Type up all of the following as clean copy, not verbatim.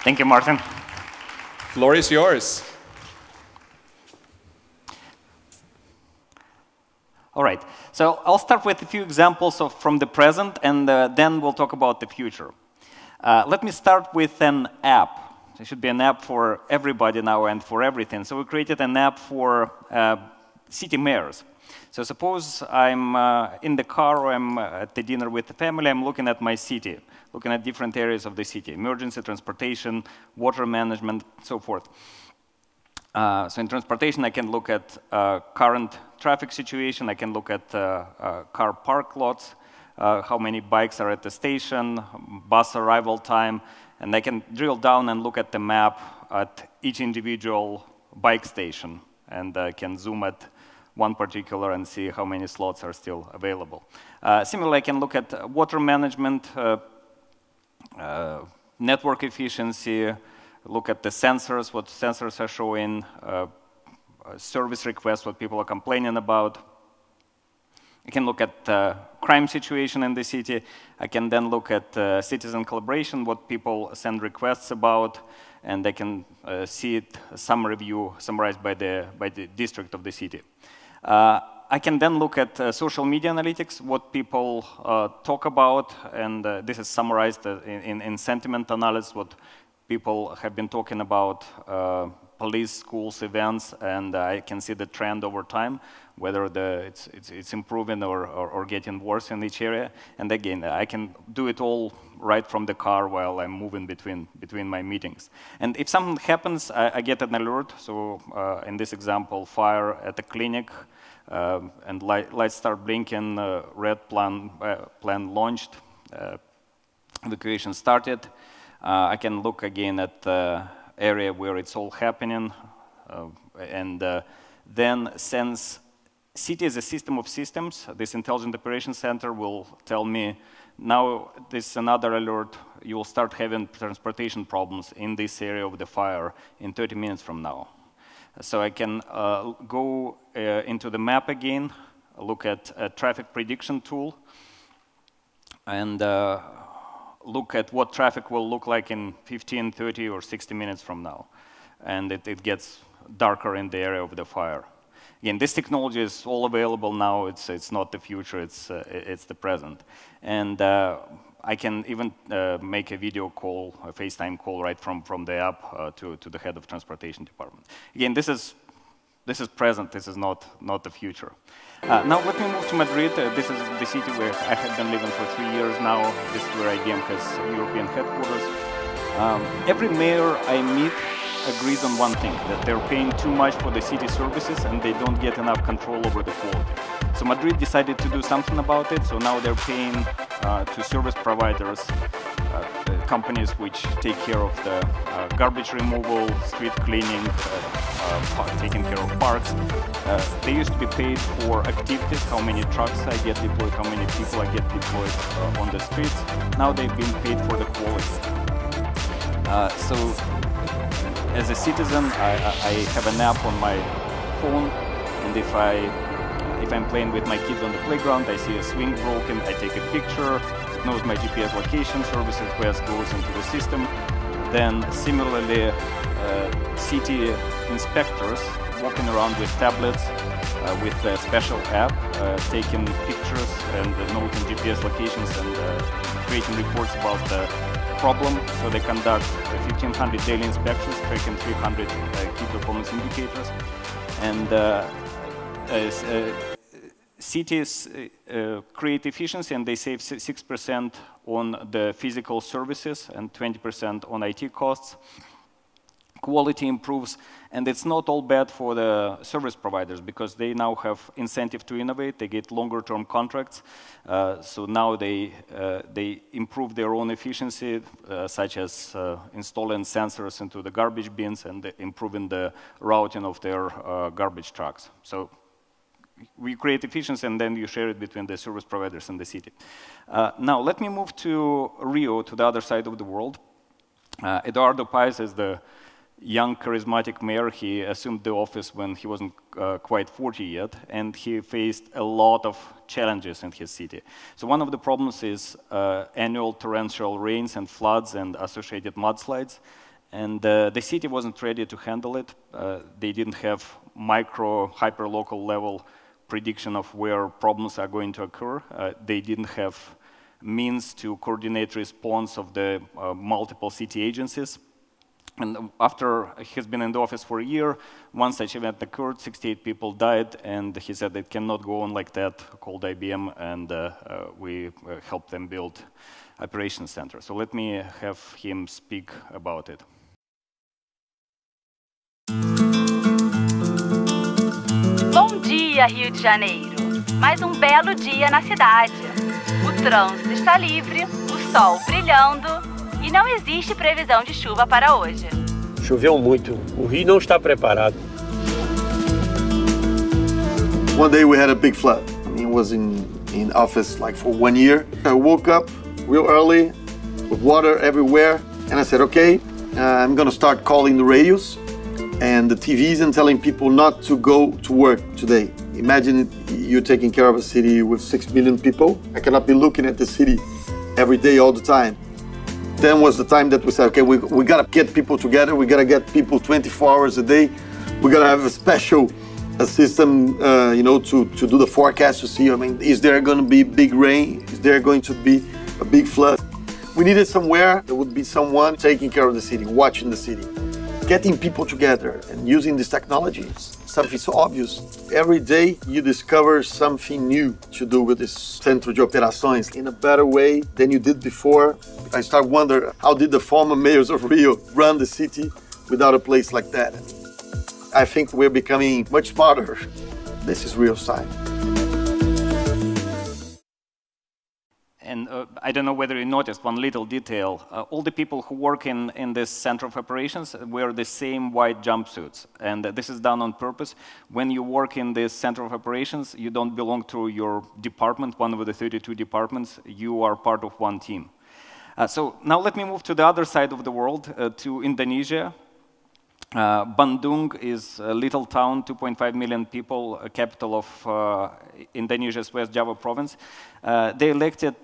Thank you, Martin. Floor is yours. All right, so I'll start with a few examples from the present, and then we'll talk about the future. Let me start with an app. There should be an app for everybody now and for everything. So we created an app for city mayors. So suppose I'm in the car or I'm at the dinner with the family, I'm looking at my city, looking at different areas of the city, emergency, transportation, water management, so forth. So in transportation, I can look at current traffic situation, I can look at car park lots, how many bikes are at the station, bus arrival time, and I can drill down and look at the map at each individual bike station, and I can zoom at one particular and see how many slots are still available. Similarly, I can look at water management, network efficiency, look at the sensors, what sensors are showing, service requests, what people are complaining about. I can look at crime situation in the city. I can then look at citizen collaboration, what people send requests about, and I can see it summary view summarized by the district of the city. I can then look at social media analytics, what people talk about, and this is summarized in sentiment analysis, what people have been talking about, police, schools, events, and I can see the trend over time, whether it's improving or getting worse in each area. And again, I can do it all right from the car while I'm moving between my meetings. And if something happens, I get an alert. So in this example, fire at the clinic, and lights start blinking, red plan launched, evacuation started. I can look again at the area where it's all happening, and then since city is a system of systems, this Intelligent Operations Center will tell me, now this is another alert, you will start having transportation problems in this area of the fire in 30 minutes from now. So I can go into the map again, look at a traffic prediction tool, and look at what traffic will look like in 15, 30, or 60 minutes from now. And it gets darker in the area of the fire. Again, this technology is all available now. It's not the future, it's the present. And I can even make a video call, a FaceTime call right from the app to the head of transportation department. Again, this is present, this is not the future. Now let me move to Madrid. This is the city where I have been living for 3 years now. This is where IBM has European headquarters. Every mayor I meet agrees on one thing, that they're paying too much for the city services and they don't get enough control over the quality. So Madrid decided to do something about it, so now they're paying to service providers, companies which take care of the garbage removal, street cleaning, taking care of parks. They used to be paid for activities, how many trucks I get deployed, how many people I get deployed on the streets. Now they've been paid for the quality. So as a citizen, I have an app on my phone, and if I'm playing with my kids on the playground, I see a swing broken, I take a picture, it knows my GPS location, service request goes into the system. Then similarly, city inspectors walking around with tablets with a special app, taking pictures and noting GPS locations and creating reports about the problem. So they conduct 1,500 daily inspections, tracking 300 key performance indicators. And cities create efficiency, and they save 6% on the physical services and 20% on IT costs. Quality improves, and it's not all bad for the service providers because they now have incentive to innovate. They get longer-term contracts, so now they improve their own efficiency, such as installing sensors into the garbage bins and improving the routing of their garbage trucks. So we create efficiency, and then you share it between the service providers and the city. Now, let me move to Rio, to the other side of the world. Eduardo Paes is the young, charismatic mayor. He assumed the office when he wasn't quite 40 yet, and he faced a lot of challenges in his city. So one of the problems is annual torrential rains and floods and associated mudslides. And the city wasn't ready to handle it. They didn't have micro, hyper-local level prediction of where problems are going to occur. They didn't have means to coordinate response of the multiple city agencies. And after he's been in the office for a year, one such event occurred, 68 people died, and he said it cannot go on like that, called IBM, and we helped them build operations center. So let me have him speak about it. Bom dia, Rio de Janeiro. Mais belo dia na cidade. O trânsito está livre, o sol brilhando e não existe previsão de chuva para hoje. Choveu muito. O Rio não está preparado. One day we had a big flood. I was in office like for 1 year. I woke up real early with water everywhere, and I said, okay, I'm going to start calling the radios and the TVs and telling people not to go to work today. Imagine you're taking care of a city with 6 million people. I cannot be looking at the city every day, all the time. Then was the time that we said, okay, we got to get people together. We got to get people 24 hours a day. We got to have a special system, to do the forecast to see, is there going to be big rain? Is there going to be a big flood? We needed somewhere there would be someone taking care of the city, watching the city, getting people together and using this technology. Something so obvious. Every day you discover something new to do with this Centro de Operações in a better way than you did before. I start wondering, how did the former mayors of Rio run the city without a place like that? I think we're becoming much smarter. This is real Seit. And I don't know whether you noticed one little detail. All the people who work in this center of operations wear the same white jumpsuits. And this is done on purpose. When you work in this center of operations, you don't belong to your department, one of the 32 departments. You are part of one team. So now let me move to the other side of the world, to Indonesia. Bandung is a little town, 2.5 million people, a capital of Indonesia's West Java province. They elected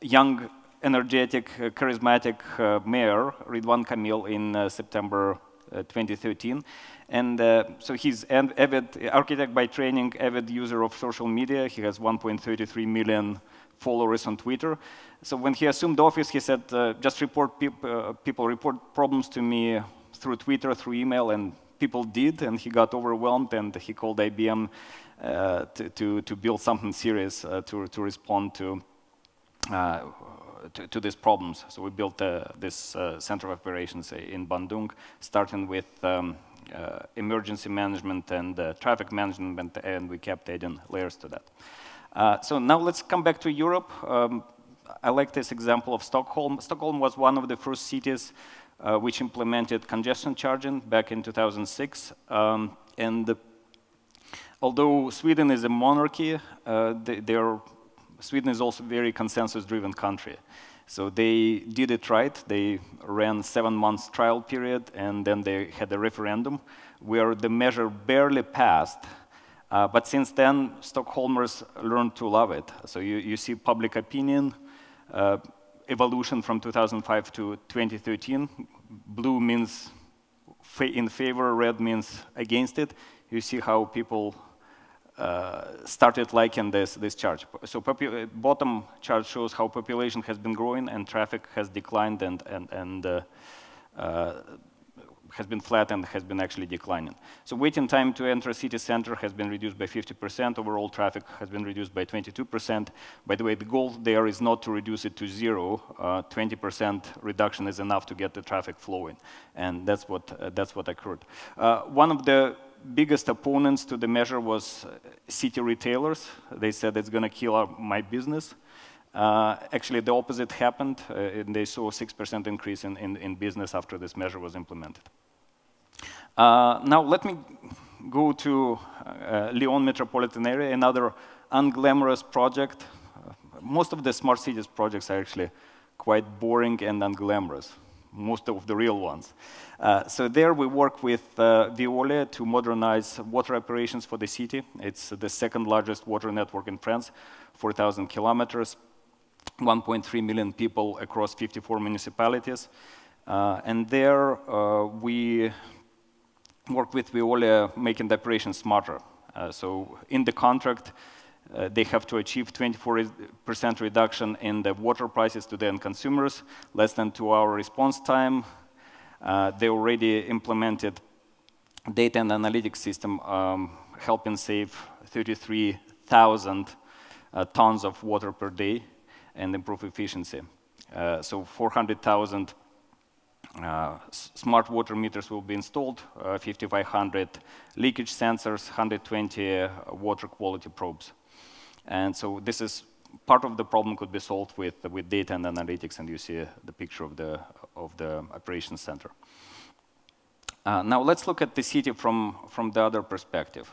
young, energetic, charismatic mayor, Ridwan Kamil, in September 2013. And so he's an avid architect by training, avid user of social media. He has 1.33 million followers on Twitter. So when he assumed office, he said, just report people report problems to me through Twitter, through email, and people did, and he got overwhelmed, and he called IBM to build something serious to respond to these problems. So we built this center of operations in Bandung, starting with emergency management and traffic management, and we kept adding layers to that. So now let's come back to Europe. I like this example of Stockholm. Stockholm was one of the first cities which implemented congestion charging back in 2006. And although Sweden is a monarchy, Sweden is also a very consensus-driven country. So they did it right. They ran 7 months trial period, and then they had a referendum where the measure barely passed. But since then, Stockholmers learned to love it. So you see public opinion evolution from 2005 to 2013. Blue means in favor, red means against it. You see how people started liking this chart. So bottom chart shows how population has been growing and traffic has declined and has been flat and has been actually declining. So waiting time to enter a city center has been reduced by 50%. Overall traffic has been reduced by 22%. By the way, the goal there is not to reduce it to zero. 20% reduction is enough to get the traffic flowing, and that's what occurred. One of the biggest opponents to the measure was city retailers. They said it's going to kill my business. Actually, the opposite happened, and they saw a 6% increase in business after this measure was implemented. Now, let me go to Lyon metropolitan area, another unglamorous project. Most of the smart cities projects are actually quite boring and unglamorous, most of the real ones. So there we work with Veolia to modernize water operations for the city. It's the second largest water network in France, 4,000 kilometers. 1.3 million people across 54 municipalities. And there we work with Veolia, making the operation smarter. So in the contract, they have to achieve 24% reduction in the water prices to the end consumers, less than 2-hour response time. They already implemented data and analytics system, helping save 33,000 tons of water per day and improve efficiency. So 400,000 smart water meters will be installed, 5,500 leakage sensors, 120 water quality probes. And so this is part of the problem could be solved with data and analytics, and you see the picture of the operations center. Now let's look at the city from the other perspective.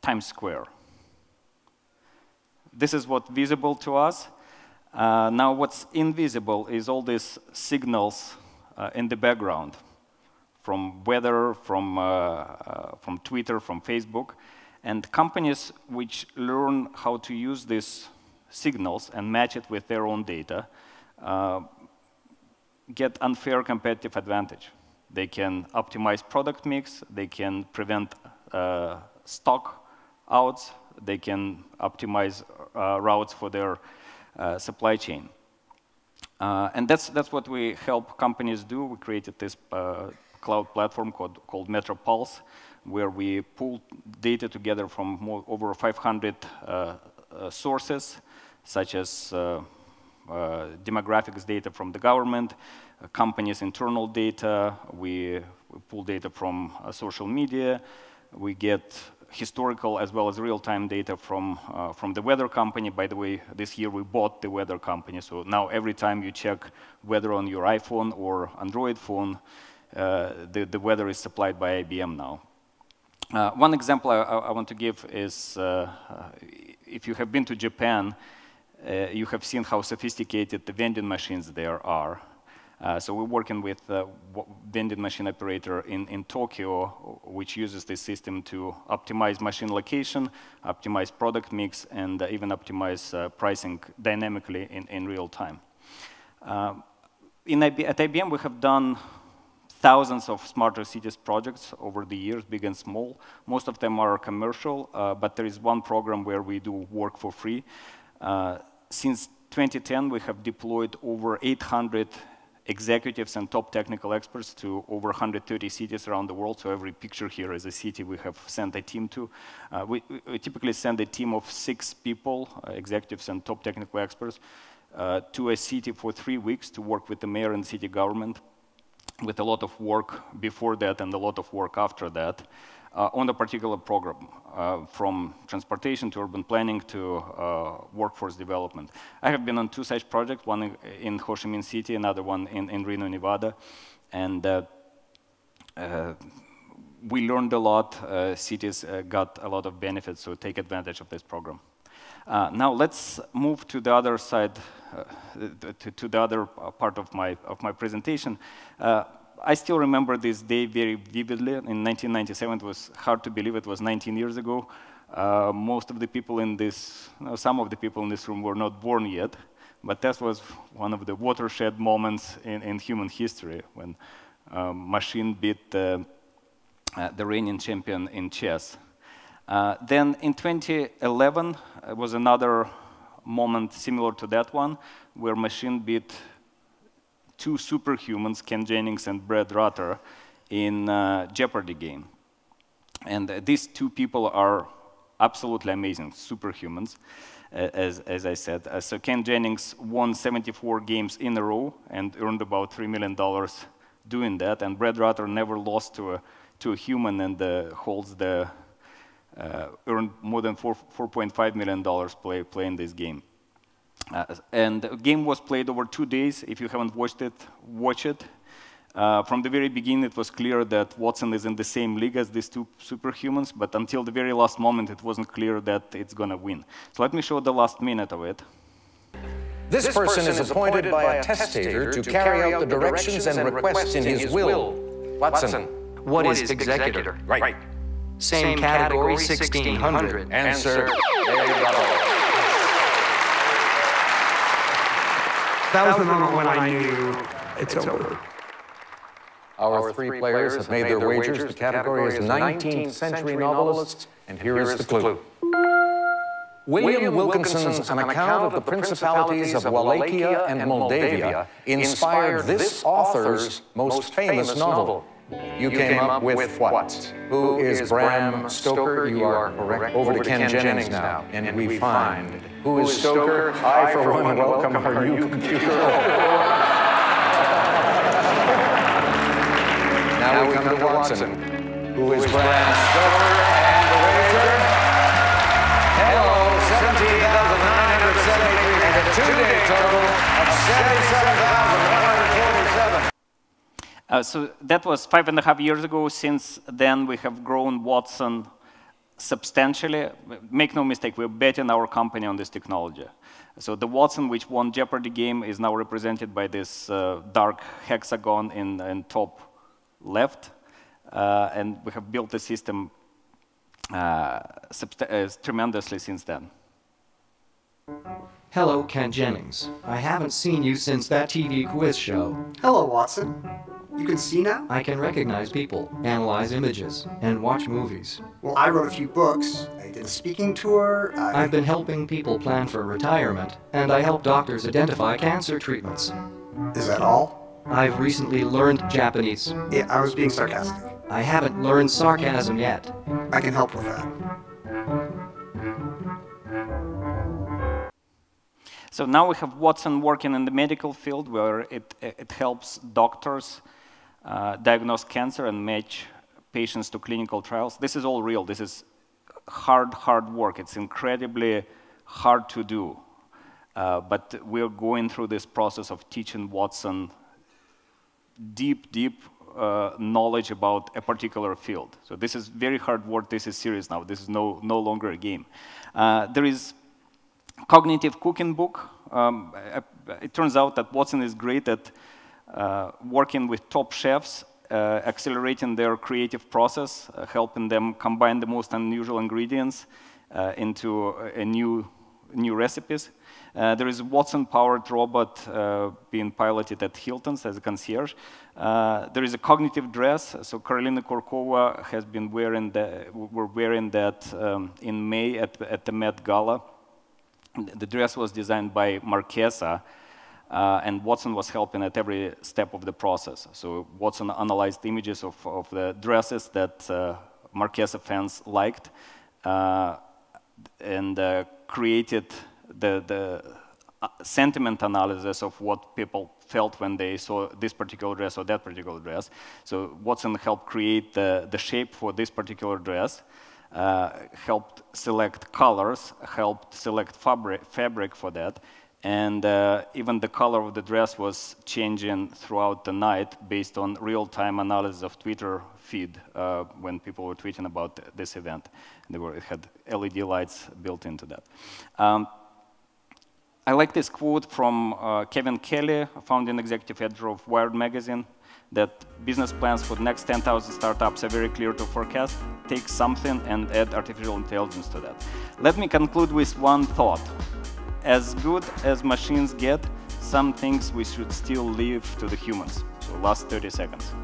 Times Square. This is what's visible to us. Now what's invisible is all these signals in the background, from weather, from Twitter, from Facebook. And companies which learn how to use these signals and match it with their own data get unfair competitive advantage. They can optimize product mix, they can prevent stock outs, they can optimize routes for their supply chain. And that's what we help companies do. We created this cloud platform called MetroPulse, where we pull data together from over 500 sources, such as demographics data from the government, companies' internal data. We pull data from social media. We get historical as well as real-time data from the weather company. By the way, this year we bought the weather company, so now every time you check weather on your iPhone or Android phone, the weather is supplied by IBM now. One example I want to give is if you have been to Japan, you have seen how sophisticated the vending machines there are. So we're working with a vending machine operator in Tokyo, which uses this system to optimize machine location, optimize product mix, and even optimize pricing dynamically in real time. At IBM, we have done thousands of smarter cities projects over the years, big and small. Most of them are commercial, but there is one program where we do work for free. Since 2010, we have deployed over 800 executives and top technical experts to over 130 cities around the world. So every picture here is a city we have sent a team to. We typically send a team of 6 people, executives and top technical experts, to a city for 3 weeks to work with the mayor and city government, with a lot of work before that and a lot of work after that on a particular program, from transportation to urban planning to workforce development. I have been on 2 such projects, one in Ho Chi Minh City, another one in Reno, Nevada. And we learned a lot. Cities got a lot of benefits, so take advantage of this program. Now let's move to the other side, to the other part of my presentation. I still remember this day very vividly. In 1997, it was hard to believe it was 19 years ago. Most of the people in this, some of the people in this room were not born yet, but that was one of the watershed moments in human history when machine beat the reigning champion in chess. Then in 2011, it was another moment similar to that one, where machine beat 2 superhumans, Ken Jennings and Brad Rutter, in Jeopardy game. And these 2 people are absolutely amazing, superhumans, as I said. So Ken Jennings won 74 games in a row and earned about $3 million doing that. And Brad Rutter never lost to a human and holds the earned more than $4.5 million playing this game. And the game was played over 2 days. If you haven't watched it, watch it. From the very beginning, it was clear that Watson is in the same league as these 2 superhumans, but until the very last moment, it wasn't clear that it's going to win. So let me show the last minute of it. This person is appointed by a testator to carry out the directions and requests in his will. Watson. What is executor? Right. Same category, 1600. Answer. There you go. That was the moment when I knew it's over. Our three players have made their wagers. The category is 19th century novelists, and here is the clue. William Wilkinson's An Account of the Principalities of Wallachia and Moldavia inspired this author's most famous novel. You came up with what? Who is Bram Stoker? You are correct. Over to Ken Jennings now, and we find who is Stoker? I, for one, welcome our new computer. Now we come to Watson. Who is Bram Stoker? And the wager? Hello, 17,973, and a two-day total of 77,147. So that was 5.5 years ago. Since then, we have grown Watson substantially. Make no mistake, we're betting our company on this technology. So the Watson, which won Jeopardy game, is now represented by this dark hexagon in top left. And we have built the system tremendously since then. Hello, Ken Jennings. I haven't seen you since that TV quiz show. Hello, Watson. You can see now? I can recognize people, analyze images, and watch movies. Well, I wrote a few books. I did a speaking tour. I've been helping people plan for retirement, and I help doctors identify cancer treatments. Is that all? I've recently learned Japanese. Yeah, I was being sarcastic. I haven't learned sarcasm yet. I can help with that. So now we have Watson working in the medical field, where it helps doctors diagnose cancer and match patients to clinical trials. This is all real. This is hard work. It's incredibly hard to do. But we're going through this process of teaching Watson deep knowledge about a particular field. So this is very hard work. This is serious now. This is no longer a game. There is cognitive cooking book. It turns out that Watson is great at working with top chefs, accelerating their creative process, helping them combine the most unusual ingredients into new recipes. There is a Watson-powered robot being piloted at Hilton's as a concierge. There is a cognitive dress. So Karolina Kurkova has been wearing that in May at the Met Gala. The dress was designed by Marchesa, and Watson was helping at every step of the process. So Watson analyzed images of the dresses that Marchesa fans liked and created the sentiment analysis of what people felt when they saw this particular dress or that particular dress. So Watson helped create the shape for this particular dress, helped select colors, helped select fabric for that, and even the color of the dress was changing throughout the night based on real-time analysis of Twitter feed when people were tweeting about this event. And it had LED lights built into that. I like this quote from Kevin Kelly, founding executive editor of Wired magazine, that business plans for the next 10,000 startups are very clear to forecast. Take something and add artificial intelligence to that. Let me conclude with one thought. As good as machines get, some things we should still leave to the humans. So last 30 seconds.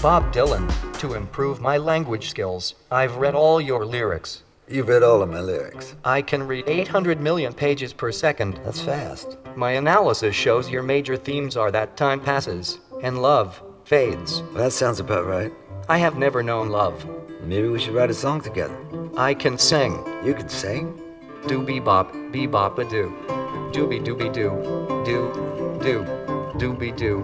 Bob Dylan, to improve my language skills, I've read all your lyrics. You've read all of my lyrics. I can read 800 million pages per second. That's fast. My analysis shows your major themes are that time passes and love fades. Well, that sounds about right. I have never known love. Maybe we should write a song together. I can sing. You can sing? Do-be-bop, be-bop-a-doo. Dooby-dooby-doo, do-do, dooby-doo.